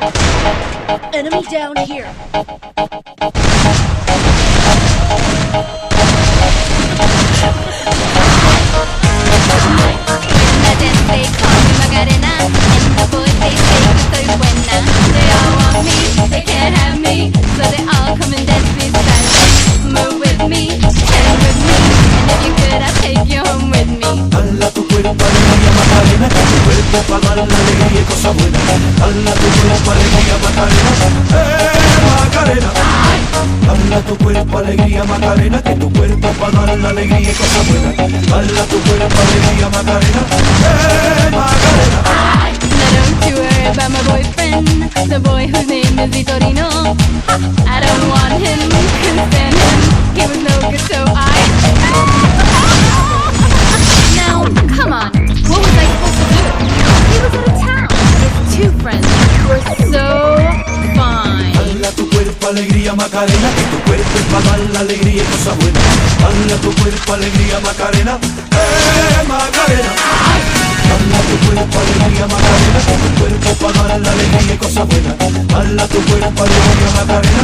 Enemy down here. They call me Macarena, and the boys they say que estoy buena. They all want me, they can't have me, so they all come and dance beside me. Move with me, stand with me, and if you could, I'll take you home with me. Dala tu cuerpo alegría Macarena, que tu cuerpo para dar la alegría y cosas buenas. Dala tu cuerpo alegría Macarena, Macarena. Dala tu cuerpo alegría Macarena, que tu cuerpo para dar la alegría y cosas buenas. Dala tu cuerpo alegría Macarena, Macarena. Now don't you worry about my boyfriend, the boy whose name is Vitorino. I don't want him, couldn't stand him, he was no good, so Now, come on, what was I supposed to do? He was out of town. His two friends were so fine. Dala tu cuerpo alegría Macarena, que tu cuerpo es para dar la alegría y cosas buenas. Dala tu cuerpo alegría Macarena, Macarena. Dala tu cuerpo alegría Macarena, que tu cuerpo para dar la alegría y cosas buenas. Dala tu cuerpo alegría Macarena,